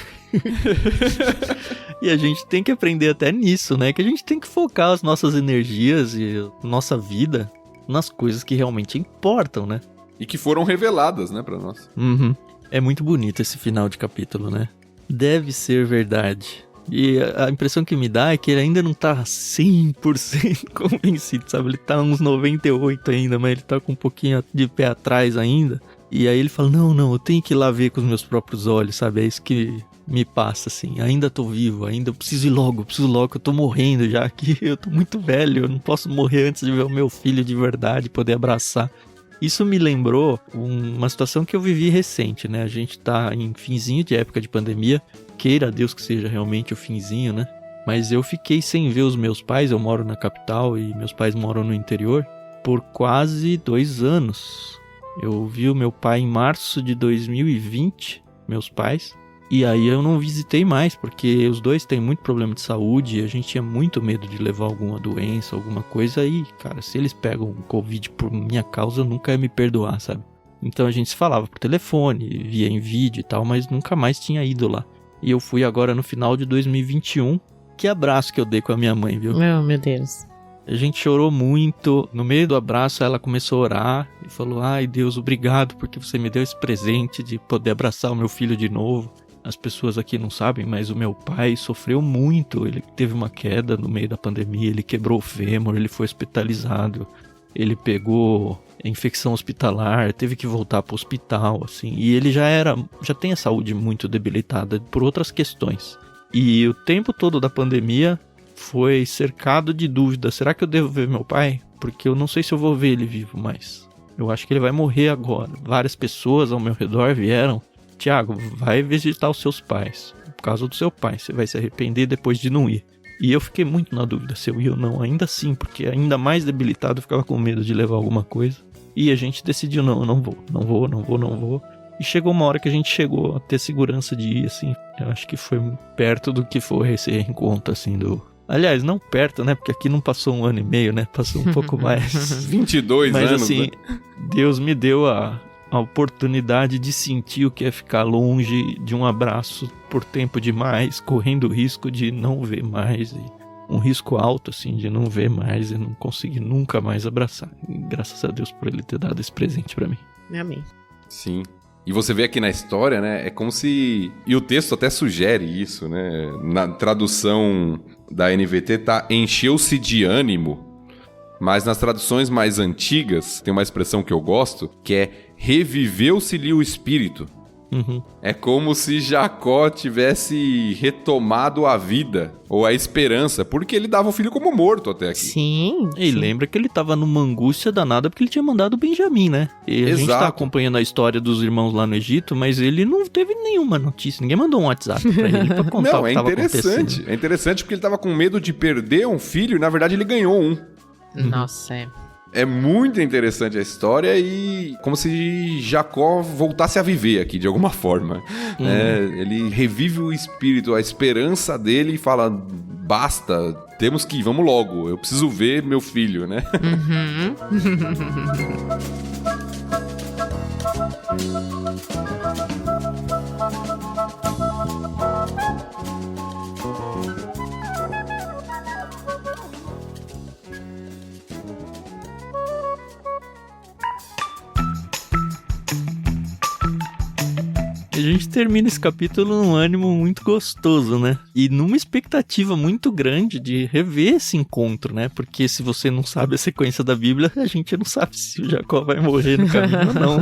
E a gente tem que aprender até nisso, né? Que a gente tem que focar as nossas energias e nossa vida nas coisas que realmente importam, né? E que foram reveladas, né, pra nós. Uhum. É muito bonito esse final de capítulo, né? Deve ser verdade. E a impressão que me dá é que ele ainda não tá 100% convencido, sabe? Ele tá uns 98 ainda, mas ele tá com um pouquinho de pé atrás ainda. E aí ele fala, não, eu tenho que ir lá ver com os meus próprios olhos, sabe? É isso que me passa, assim. Ainda tô vivo, ainda preciso ir logo, que eu tô morrendo já aqui. Eu tô muito velho, eu não posso morrer antes de ver o meu filho de verdade, poder abraçar. Isso me lembrou uma situação que eu vivi recente, né? A gente tá em finzinho de época de pandemia. Queira Deus que seja realmente o finzinho, né? Mas eu fiquei sem ver os meus pais. Eu moro na capital e meus pais moram no interior por quase 2 anos. Eu vi o meu pai em março de 2020, meus pais. E aí eu não visitei mais, porque os dois têm muito problema de saúde e a gente tinha muito medo de levar alguma doença, alguma coisa. E, cara, se eles pegam Covid por minha causa, eu nunca ia me perdoar, sabe? Então a gente se falava por telefone, via em vídeo e tal, mas nunca mais tinha ido lá. E eu fui agora no final de 2021. Que abraço que eu dei com a minha mãe, viu? Oh, meu Deus. A gente chorou muito. No meio do abraço, ela começou a orar e falou, ai Deus, obrigado porque você me deu esse presente de poder abraçar o meu filho de novo. As pessoas aqui não sabem, mas o meu pai sofreu muito. Ele teve uma queda no meio da pandemia, ele quebrou o fêmur, ele foi hospitalizado. Ele pegou infecção hospitalar, teve que voltar para o hospital, assim. E ele já tem a saúde muito debilitada por outras questões. E o tempo todo da pandemia foi cercado de dúvidas. Será que eu devo ver meu pai? Porque eu não sei se eu vou ver ele vivo mais. Eu acho que ele vai morrer agora. Várias pessoas ao meu redor vieram. Tiago, vai visitar os seus pais. Por causa do seu pai. Você vai se arrepender depois de não ir. E eu fiquei muito na dúvida se eu ia ou não. Ainda assim, porque ainda mais debilitado, eu ficava com medo de levar alguma coisa. E a gente decidiu, não vou. E chegou uma hora que a gente chegou a ter segurança de ir, assim. Eu acho que foi perto do que foi esse reencontro, assim, do... Aliás, não perto, né? Porque aqui não passou 1 ano e meio, né? Passou um pouco mais. 22 Mas, anos, assim, né? Deus me deu a oportunidade de sentir o que é ficar longe de um abraço por tempo demais, correndo o risco de não ver mais. E um risco alto, assim, de não ver mais e não conseguir nunca mais abraçar. E graças a Deus por ele ter dado esse presente pra mim. Amém. Sim. E você vê aqui na história, né? É como se... E o texto até sugere isso, né? Na tradução da NVT tá encheu-se de ânimo. Mas nas traduções mais antigas, tem uma expressão que eu gosto, que é reviveu-se-lhe o espírito. Uhum. É como se Jacó tivesse retomado a vida, ou a esperança, porque ele dava o filho como morto até aqui. Sim. E lembra que ele tava numa angústia danada porque ele tinha mandado o Benjamim, né? E a gente tá acompanhando a história dos irmãos lá no Egito, mas ele não teve nenhuma notícia. Ninguém mandou um WhatsApp pra ele pra contar o que tava acontecendo. É interessante porque ele tava com medo de perder um filho e na verdade ele ganhou um. Nossa, é. É muito interessante a história e como se Jacó voltasse a viver aqui de alguma forma. Ele revive o espírito, a esperança dele e fala, basta, temos que ir, vamos logo, eu preciso ver meu filho, né? A gente termina esse capítulo num ânimo muito gostoso, né? E numa expectativa muito grande de rever esse encontro, né? Porque se você não sabe a sequência da Bíblia, a gente não sabe se o Jacó vai morrer no caminho ou não.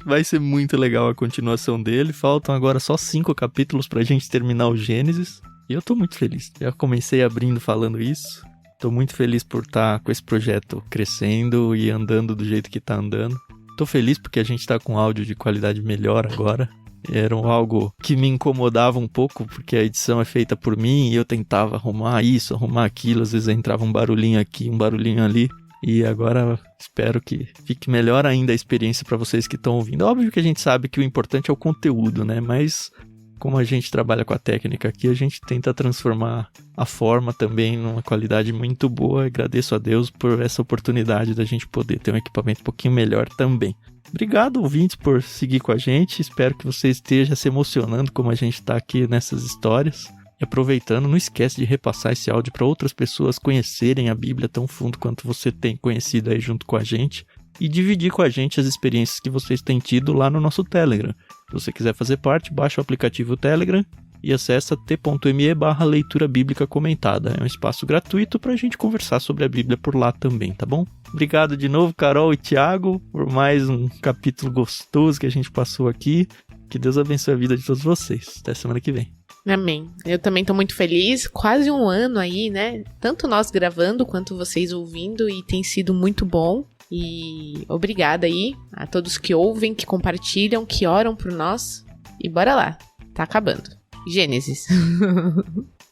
Vai ser muito legal a continuação dele. Faltam agora só 5 capítulos pra gente terminar o Gênesis. E eu tô muito feliz. Já comecei abrindo falando isso. Tô muito feliz por estar com esse projeto crescendo e andando do jeito que tá andando. Tô feliz porque a gente tá com áudio de qualidade melhor agora. Era algo que me incomodava um pouco, porque a edição é feita por mim e eu tentava arrumar isso, arrumar aquilo. Às vezes entrava um barulhinho aqui, um barulhinho ali. E agora espero que fique melhor ainda a experiência para vocês que estão ouvindo. Óbvio que a gente sabe que o importante é o conteúdo, né? Mas como a gente trabalha com a técnica aqui, a gente tenta transformar a forma também numa qualidade muito boa. Agradeço a Deus por essa oportunidade da gente poder ter um equipamento um pouquinho melhor também. Obrigado, ouvintes, por seguir com a gente. Espero que você esteja se emocionando como a gente está aqui nessas histórias. E aproveitando, não esquece de repassar esse áudio para outras pessoas conhecerem a Bíblia tão fundo quanto você tem conhecido aí junto com a gente. E dividir com a gente as experiências que vocês têm tido lá no nosso Telegram. Se você quiser fazer parte, baixa o aplicativo Telegram e acessa t.me/leitura bíblica comentada. É um espaço gratuito para a gente conversar sobre a Bíblia por lá também, tá bom? Obrigado de novo, Carol e Thiago, por mais um capítulo gostoso que a gente passou aqui. Que Deus abençoe a vida de todos vocês. Até semana que vem. Amém. Eu também tô muito feliz. Quase um ano aí, né? Tanto nós gravando quanto vocês ouvindo e tem sido muito bom. E obrigada aí a todos que ouvem, que compartilham, que oram por nós. E bora lá. Tá acabando. Gênesis.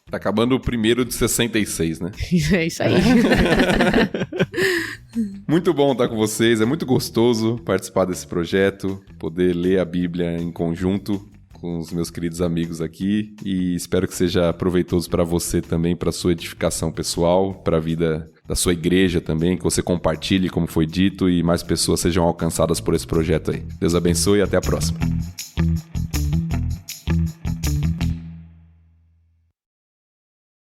Tá acabando o primeiro de 66, né? É isso aí. Muito bom estar com vocês. É muito gostoso participar desse projeto. Poder ler a Bíblia em conjunto com os meus queridos amigos aqui. E espero que seja proveitoso para você também, para sua edificação pessoal, para a vida da sua igreja também, que você compartilhe, como foi dito, e mais pessoas sejam alcançadas por esse projeto aí. Deus abençoe e até a próxima.